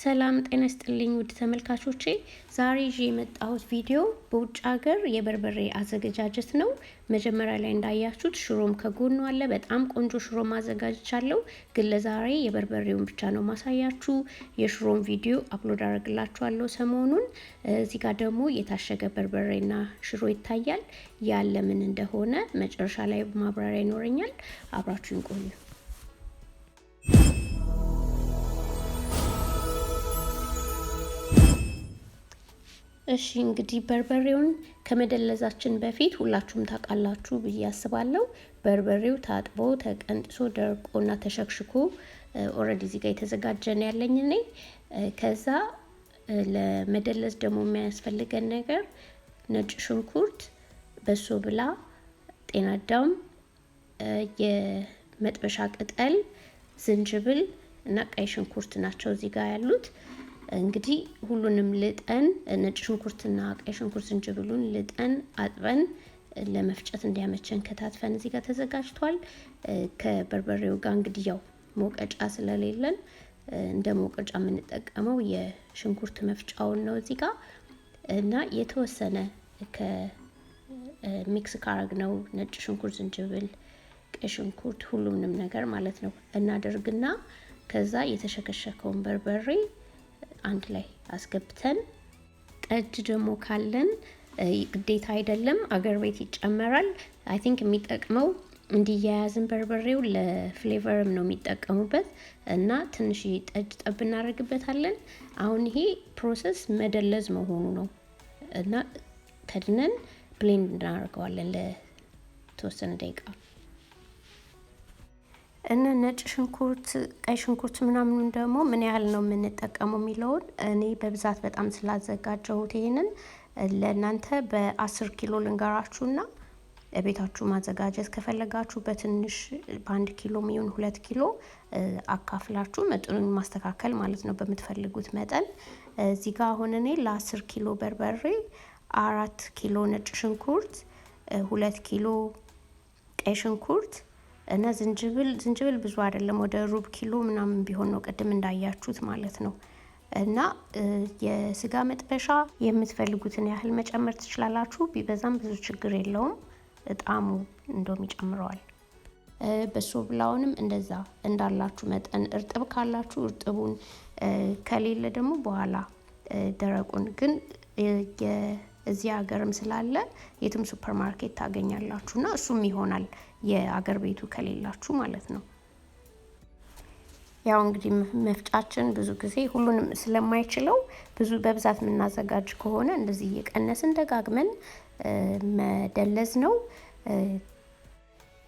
ሰላም ጤና ይስጥልኝ ውድ ተመልካቾቼ ዛሬ ይዤ የመጣሁት ቪዲዮ በውጭ ሀገር የበርበሬ አዘገጃጀት ነው። መጀመሪያ ላይ እንዳያችሁት ሽሮም ከጎኑ አለ። በጣም ቆንጆ ሽሮ ማዘጋጅቻለሁ። ግን ለዛሬ የበርበሬውን ብቻ ነው ማሳያችሁ። የሽሮም ቪዲዮ አፕሎድ አደርግላችኋለሁ ሰሞኑን። እዚህ ጋር ደግሞ የታሸገ በርበሬና ሽሮ ይታያል። ያለ ምን እንደሆነ መጨረሻ ላይ ማብራሪያ ይኖረኛል። አብራችሁን ቆዩ። እሺ እንግዲህ በርበሬውን ከመደለዛችን በፊት ሁላችሁም ታውቃላችሁ ብዬ አስባለሁ። በርበሬው ታጥቦ ተቀንጥሶ ደርቆና ተሸክሽኮ ኦሬዲ እዚህ ጋር የተዘጋጀ ነው ያለኝ እኔ። ከዛ ለመደለዝ ደግሞ የሚያስፈልገን ነገር ነጭ ሽንኩርት፣ በሶ ብላ፣ ጤና አዳም፣ የመጥበሻ ቅጠል፣ ዝንጅብል እና ቀይ ሽንኩርት ናቸው እዚህ ጋር ያሉት። እንግዲህ ሁሉንም ልጠን ነጭ ሽንኩርትና ቀይ ሽንኩርት ዝንጅብሉን ልጠን አጥበን ለመፍጨት እንዲያመቸን ከታትፈን እዚህ ጋር ተዘጋጅቷል። ከበርበሬው ጋር እንግዲህ ያው ሞቀጫ ስለሌለን እንደ ሞቀጫ የምንጠቀመው የሽንኩርት መፍጫውን ነው እዚህ ጋር እና የተወሰነ ከሚክስ ካረግ ነው ነጭ ሽንኩርት ዝንጅብል ቀይ ሽንኩርት ሁሉንም ነገር ማለት ነው እናደርግና ከዛ የተሸከሸከውን በርበሬ አንድ ላይ አስገብተን ጠጅ ደግሞ ካለን ግዴታ አይደለም አገር ቤት ይጨመራል። አይ ቲንክ የሚጠቅመው እንዲያያዝን በርበሬው ለፍሌቨርም ነው የሚጠቀሙበት እና ትንሽ ጠጅ ጠብ እናደርግበታለን። አሁን ይሄ ፕሮሰስ መደለዝ መሆኑ ነው እና ከድነን ብሌንድ እናደርገዋለን ለተወሰነ ደቂቃ። እና ነጭ ሽንኩርት ቀይ ሽንኩርት ምናምን ደግሞ ምን ያህል ነው የምንጠቀመው የሚለውን እኔ በብዛት በጣም ስላዘጋጀሁት ይሄንን ለእናንተ በ10 ኪሎ ልንገራችሁና ቤታችሁ ማዘጋጀት ከፈለጋችሁ በትንሽ በ1 ኪሎ ሚሆን 2 ኪሎ አካፍላችሁ መጠኑን ማስተካከል ማለት ነው በምትፈልጉት መጠን። እዚህ ጋር አሁን እኔ ለ10 ኪሎ በርበሬ 4 ኪሎ ነጭ ሽንኩርት፣ 2 ኪሎ ቀይ ሽንኩርት እና ዝንጅብል ብዙ አይደለም ወደ ሩብ ኪሎ ምናምን ቢሆን ነው ቅድም እንዳያችሁት ማለት ነው። እና የስጋ መጥበሻ የምትፈልጉትን ያህል መጨመር ትችላላችሁ። ቢበዛም ብዙ ችግር የለውም። ጣዕሙ እንደውም ይጨምረዋል። በሶ ብላውንም እንደዛ እንዳላችሁ መጠን እርጥብ ካላችሁ እርጥቡን ከሌለ ደግሞ በኋላ ደረቁን ግን እዚህ ሀገርም ስላለ የትም ሱፐርማርኬት ታገኛላችሁና እሱም ይሆናል የአገር ቤቱ ከሌላችሁ ማለት ነው። ያው እንግዲህ መፍጫችን ብዙ ጊዜ ሁሉንም ስለማይችለው በብዛት የምናዘጋጅ ከሆነ እንደዚህ እየቀነስን ደጋግመን መደለዝ ነው።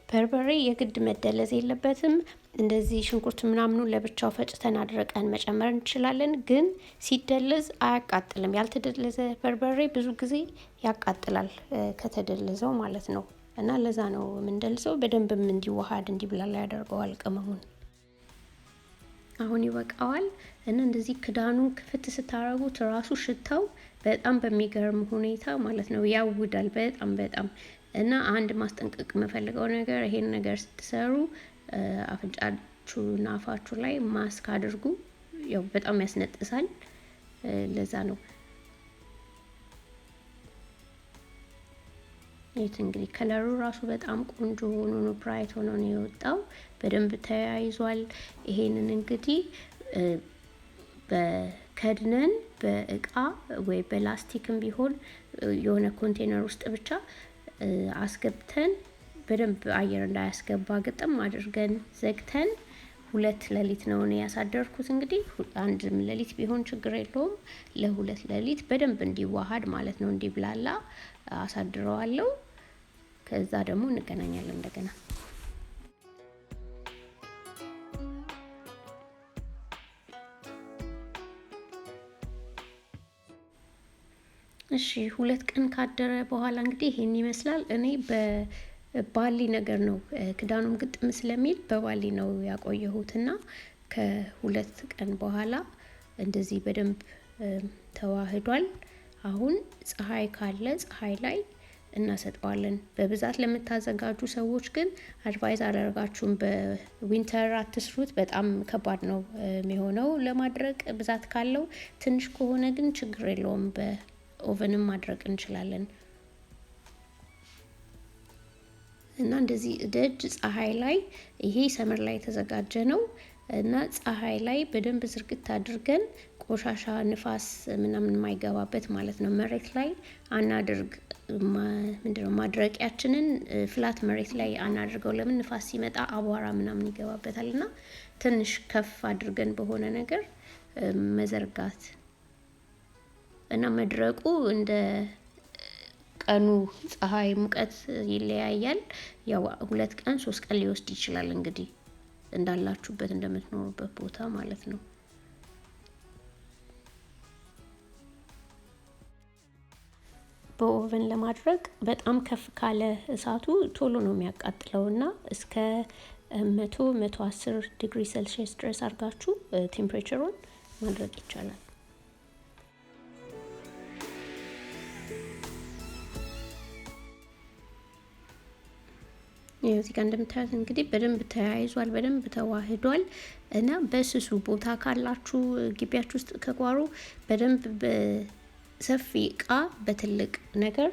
በርበሬ የግድ መደለዝ የለበትም። እንደዚህ ሽንኩርት ምናምኑ ለብቻው ፈጭተን አድርቀን መጨመር እንችላለን። ግን ሲደለዝ አያቃጥልም። ያልተደለዘ በርበሬ ብዙ ጊዜ ያቃጥላል ከተደለዘው ማለት ነው። እና ለዛ ነው የምንደልዘው። በደንብም እንዲዋሃድ እንዲብላላ ያደርገዋል ቅመሙን። አሁን ይበቃዋል። እና እንደዚህ ክዳኑን ክፍት ስታረጉት ራሱ ሽታው በጣም በሚገርም ሁኔታ ማለት ነው ያውዳል በጣም እና አንድ ማስጠንቀቅ የምፈልገው ነገር ይሄን ነገር ስትሰሩ አፍንጫችሁና አፋችሁ ላይ ማስክ አድርጉ። ያው በጣም ያስነጥሳል። ለዛ ነው። ይሄት እንግዲህ ከለሩ ራሱ በጣም ቆንጆ ሆኖ ነው ብራይት ሆኖ ነው የወጣው። በደንብ ተያይዟል። ይሄንን እንግዲህ በከድነን በእቃ ወይ በላስቲክም ቢሆን የሆነ ኮንቴነር ውስጥ ብቻ አስገብተን በደንብ አየር እንዳያስገባ ግጥም አድርገን ዘግተን 2 ሌሊት ነው እኔ ያሳደርኩት። እንግዲህ አንድም ሌሊት ቢሆን ችግር የለውም። ለ2 ሌሊት በደንብ እንዲዋሃድ ማለት ነው እንዲብላላ አሳድረዋለሁ። ከዛ ደግሞ እንገናኛለን እንደገና። እሺ 2 ቀን ካደረ በኋላ እንግዲህ ይሄን ይመስላል። እኔ በባሊ ነገር ነው ክዳኑም ግጥም ስለሚል በባሊ ነው ያቆየሁትና ከ2 ቀን በኋላ እንደዚህ በደንብ ተዋህዷል። አሁን ፀሐይ ካለ ፀሐይ ላይ እናሰጠዋለን። በብዛት ለምታዘጋጁ ሰዎች ግን አድቫይዝ አላደርጋችሁም። በዊንተር አትስሩት፣ በጣም ከባድ ነው የሚሆነው ለማድረቅ ብዛት ካለው። ትንሽ ከሆነ ግን ችግር የለውም፣ በኦቨንም ማድረቅ እንችላለን። እና እንደዚህ ደጅ ፀሐይ ላይ ይሄ ሰመር ላይ የተዘጋጀ ነው እና ፀሐይ ላይ በደንብ ዝርግት አድርገን ቆሻሻ ንፋስ ምናምን የማይገባበት ማለት ነው መሬት ላይ አናድርግ። ምንድነው ማድረቂያችንን ፍላት መሬት ላይ አናድርገው። ለምን ንፋስ ሲመጣ አቧራ ምናምን ይገባበታልና ትንሽ ከፍ አድርገን በሆነ ነገር መዘርጋት እና መድረቁ እንደ ቀኑ ፀሐይ ሙቀት ይለያያል። ያው 2 ቀን 3 ቀን ሊወስድ ይችላል እንግዲህ እንዳላችሁበት እንደምትኖሩበት ቦታ ማለት ነው። በኦቨን ለማድረግ በጣም ከፍ ካለ እሳቱ ቶሎ ነው የሚያቃጥለውና እስከ 110 ዲግሪ ሴልሺየስ ድረስ አድርጋችሁ ቴምፕሬቸሩን ማድረግ ይቻላል። እዚህ ጋር እንደምታዩት እንግዲህ በደንብ ተያይዟል፣ በደንብ ተዋህዷል እና በስሱ ቦታ ካላችሁ ግቢያችሁ ውስጥ ከጓሮ በደንብ በሰፊ እቃ በትልቅ ነገር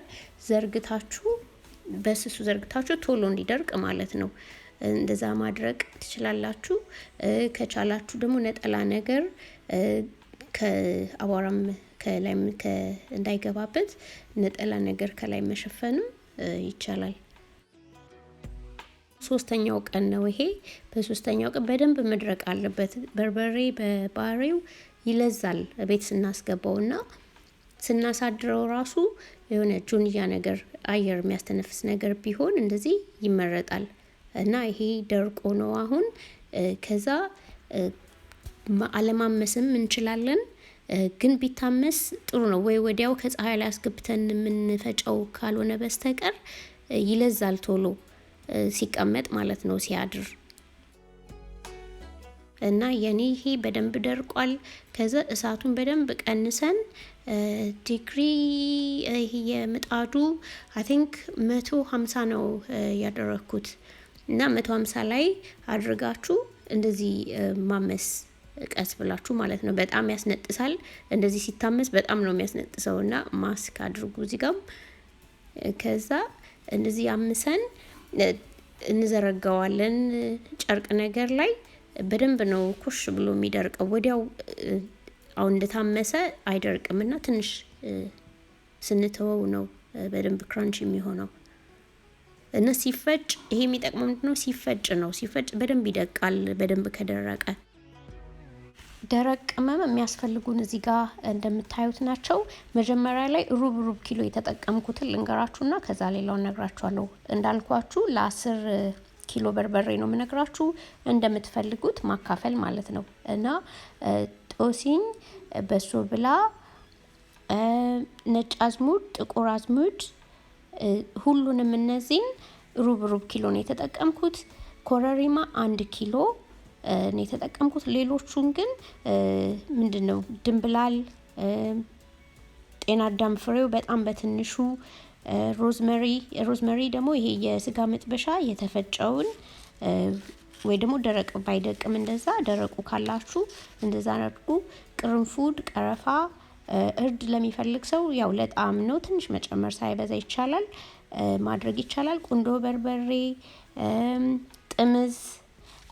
ዘርግታችሁ በስሱ ዘርግታችሁ ቶሎ እንዲደርቅ ማለት ነው እንደዛ ማድረግ ትችላላችሁ። ከቻላችሁ ደግሞ ነጠላ ነገር ከአቧራም ከላይ እንዳይገባበት ነጠላ ነገር ከላይ መሸፈንም ይቻላል። ሶስተኛው ቀን ነው ይሄ። በሶስተኛው ቀን በደንብ መድረቅ አለበት። በርበሬ በባህሪው ይለዛል ቤት ስናስገባውና ስናሳድረው ራሱ የሆነ ጆንያ ነገር አየር የሚያስተነፍስ ነገር ቢሆን እንደዚህ ይመረጣል እና ይሄ ደርቆ ነው አሁን። ከዛ አለማመስም እንችላለን፣ ግን ቢታመስ ጥሩ ነው። ወይ ወዲያው ከፀሐይ ላይ አስገብተን የምንፈጨው ካልሆነ በስተቀር ይለዛል ቶሎ ሲቀመጥ ማለት ነው ሲያድር። እና የኔ ይሄ በደንብ ደርቋል። ከዛ እሳቱን በደንብ ቀንሰን ዲግሪ ይሄ የምጣዱ አይ ቲንክ 150 ነው ያደረኩት እና 150 ላይ አድርጋችሁ እንደዚህ ማመስ ቀስ ብላችሁ ማለት ነው። በጣም ያስነጥሳል እንደዚህ ሲታመስ በጣም ነው የሚያስነጥሰውና ማስክ አድርጉ እዚህ ጋር። ከዛ እንደዚህ አምሰን እንዘረጋዋለን ጨርቅ ነገር ላይ በደንብ ነው ኩሽ ብሎ የሚደርቀው። ወዲያው አሁን እንደታመሰ አይደርቅምና ትንሽ ስንተወው ነው በደንብ ክራንች የሚሆነው። እና ሲፈጭ ይሄ የሚጠቅመው ምንድነው? ሲፈጭ ነው። ሲፈጭ በደንብ ይደቃል በደንብ ከደረቀ። ደረቅ ቅመም የሚያስፈልጉን እዚህ ጋር እንደምታዩት ናቸው። መጀመሪያ ላይ ሩብ ኪሎ የተጠቀምኩትን ልንገራችሁና ከዛ ሌላውን ነግራችኋለሁ። እንዳልኳችሁ ለ10 ኪሎ በርበሬ ነው የምነግራችሁ፣ እንደምትፈልጉት ማካፈል ማለት ነው። እና ጦሲኝ፣ በሶ ብላ፣ ነጭ አዝሙድ፣ ጥቁር አዝሙድ ሁሉንም እነዚህን ሩብ ኪሎ ነው የተጠቀምኩት። ኮረሪማ 1 ኪሎ ነው የተጠቀምኩት። ሌሎቹን ግን ምንድነው ድንብላል፣ ጤና አዳም ፍሬው በጣም በትንሹ፣ ሮዝመሪ ደግሞ ይሄ የስጋ መጥበሻ የተፈጨውን ወይ ደግሞ ደረቅ ባይደቅም እንደዛ ደረቁ ካላችሁ እንደዛ አድርጉ። ቅርንፉድ፣ ቀረፋ፣ እርድ ለሚፈልግ ሰው ያው ለጣዕም ነው ትንሽ መጨመር ሳይበዛ ይቻላል ማድረግ ይቻላል። ቁንዶ በርበሬ፣ ጥምዝ፣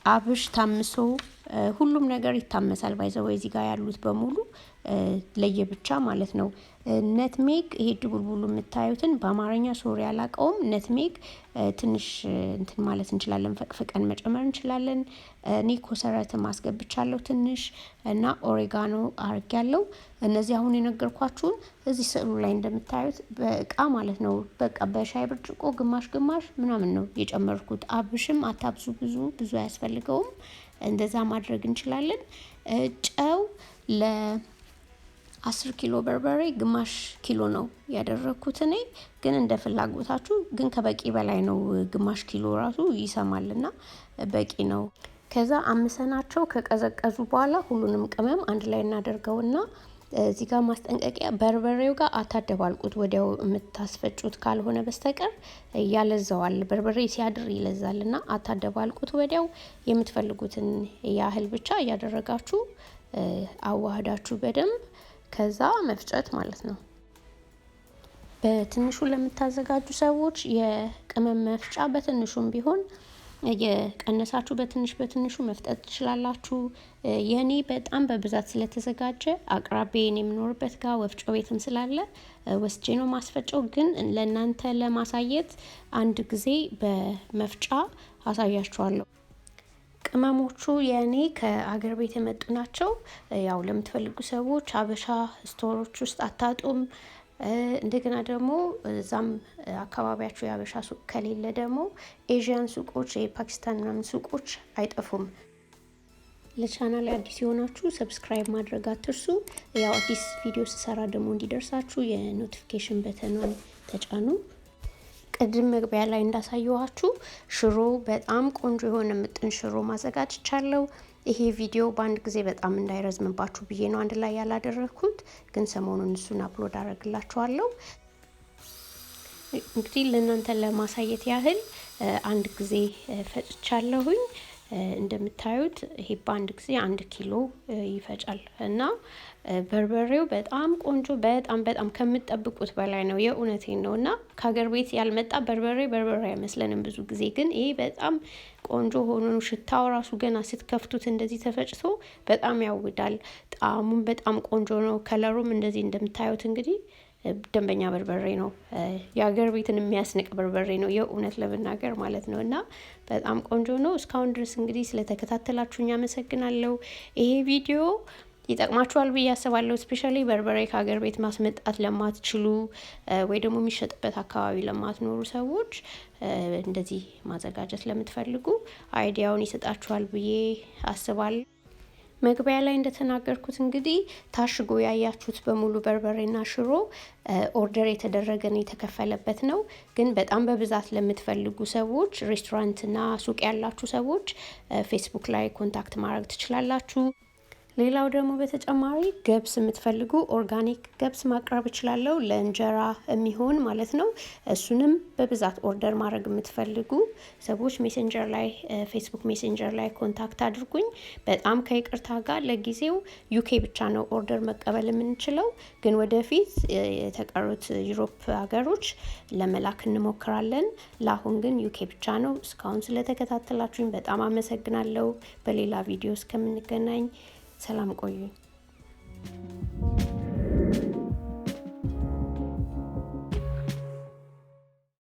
አብሽ ታምሶ ሁሉም ነገር ይታመሳል። ባይዘው እዚህ ጋር ያሉት በሙሉ ለየብቻ ማለት ነው። ነትሜግ ይሄ ድቡልቡሉ የምታዩትን በአማርኛ ሶሪ አላቀውም። ነትሜግ ትንሽ እንትን ማለት እንችላለን፣ ፈቅፍቀን መጨመር እንችላለን። እኔ ኮሰረት ማስገብቻለሁ ትንሽ እና ኦሬጋኖ አርጌያለሁ። እነዚህ አሁን የነገርኳችሁን እዚህ ስዕሉ ላይ እንደምታዩት በእቃ ማለት ነው። በቃ በሻይ ብርጭቆ ግማሽ ምናምን ነው የጨመርኩት። አብሽም አታብዙ፣ ብዙ አያስፈልገውም። እንደዛ ማድረግ እንችላለን። ጨው ለ10 ኪሎ በርበሬ ግማሽ ኪሎ ነው ያደረኩት እኔ፣ ግን እንደ ፍላጎታችሁ። ግን ከበቂ በላይ ነው፣ ግማሽ ኪሎ ራሱ ይሰማልና በቂ ነው። ከዛ አምሰናቸው ከቀዘቀዙ በኋላ ሁሉንም ቅመም አንድ ላይ እናደርገውና እዚህ ጋር ማስጠንቀቂያ በርበሬው ጋር አታደባልቁት ወዲያው የምታስፈጩት ካልሆነ በስተቀር ያለዛዋል በርበሬ ሲያድር ይለዛልና አታደባልቁት ወዲያው የምትፈልጉትን ያህል ብቻ ያደረጋችሁ አዋህዳችሁ በደንብ ከዛ መፍጨት ማለት ነው። በትንሹ ለምታዘጋጁ ሰዎች የቅመም መፍጫ በትንሹም ቢሆን የቀነሳችሁ በትንሹ መፍጠጥ ትችላላችሁ። የኔ በጣም በብዛት ስለተዘጋጀ አቅራቢዬ የምኖርበት ጋር ወፍጮ ቤትም ስላለ ወስጄ ነው ማስፈጨው። ግን ለእናንተ ለማሳየት አንድ ጊዜ በመፍጫ አሳያችኋለሁ። ቅመሞቹ የኔ ከአገር ቤት የመጡ ናቸው። ያው ለምትፈልጉ ሰዎች ሀበሻ ስቶሮች ውስጥ አታጡም። እንደገና ደግሞ እዛም አካባቢያችሁ የሀበሻ ሱቅ ከሌለ ደግሞ ኤዥያን ሱቆች የፓኪስታን ምናምን ሱቆች አይጠፉም። ለቻናል አዲስ የሆናችሁ ሰብስክራይብ ማድረግ አትርሱ። ያው አዲስ ቪዲዮ ስሰራ ደግሞ እንዲደርሳችሁ የኖቲፊኬሽን በተኑን ተጫኑ። ቅድም መግቢያ ላይ እንዳሳየኋችሁ ሽሮ በጣም ቆንጆ የሆነ ምጥን ሽሮ ማዘጋጅቻለሁ። ይሄ ቪዲዮ በአንድ ጊዜ በጣም እንዳይረዝምባችሁ ብዬ ነው አንድ ላይ ያላደረኩት፣ ግን ሰሞኑን እሱን አፕሎድ አደርግላችኋለሁ። እንግዲህ ለእናንተ ለማሳየት ያህል አንድ ጊዜ ፈጭቻለሁኝ። እንደምታዩት ይሄ በአንድ ጊዜ 1 ኪሎ ይፈጫል እና በርበሬው በጣም ቆንጆ በጣም ከምትጠብቁት በላይ ነው። የእውነቴን ነው። እና ከሀገር ቤት ያልመጣ በርበሬ አይመስለንም ብዙ ጊዜ፣ ግን ይሄ በጣም ቆንጆ ሆኖ ነው። ሽታው ራሱ ገና ስትከፍቱት እንደዚህ ተፈጭቶ በጣም ያውዳል። ጣዕሙም በጣም ቆንጆ ነው። ከለሩም እንደዚህ እንደምታዩት እንግዲህ ደንበኛ በርበሬ ነው። የሀገር ቤትን የሚያስንቅ በርበሬ ነው የእውነት ለመናገር ማለት ነው። እና በጣም ቆንጆ ነው። እስካሁን ድረስ እንግዲህ ስለተከታተላችሁኝ አመሰግናለሁ። ይሄ ቪዲዮ ይጠቅማችኋል ብዬ አስባለሁ። ስፔሻሊ በርበሬ ከሀገር ቤት ማስመጣት ለማትችሉ ወይ ደግሞ የሚሸጥበት አካባቢ ለማትኖሩ ሰዎች እንደዚህ ማዘጋጀት ለምትፈልጉ አይዲያውን ይሰጣችኋል ብዬ አስባለሁ። መግቢያ ላይ እንደተናገርኩት እንግዲህ ታሽጎ ያያችሁት በሙሉ በርበሬና ሽሮ ኦርደር የተደረገ ነው፣ የተከፈለበት ነው። ግን በጣም በብዛት ለምትፈልጉ ሰዎች ሬስቶራንትና ሱቅ ያላችሁ ሰዎች ፌስቡክ ላይ ኮንታክት ማድረግ ትችላላችሁ። ሌላው ደግሞ በተጨማሪ ገብስ የምትፈልጉ ኦርጋኒክ ገብስ ማቅረብ እችላለሁ፣ ለእንጀራ የሚሆን ማለት ነው። እሱንም በብዛት ኦርደር ማድረግ የምትፈልጉ ሰዎች ሜሴንጀር ላይ ፌስቡክ ሜሴንጀር ላይ ኮንታክት አድርጉኝ። በጣም ከይቅርታ ጋር ለጊዜው ዩኬ ብቻ ነው ኦርደር መቀበል የምንችለው፣ ግን ወደፊት የተቀሩት ዩሮፕ ሀገሮች ለመላክ እንሞክራለን። ለአሁን ግን ዩኬ ብቻ ነው። እስካሁን ስለተከታተላችሁኝ በጣም አመሰግናለሁ። በሌላ ቪዲዮ እስከምንገናኝ ሰላም ቆዩኝ።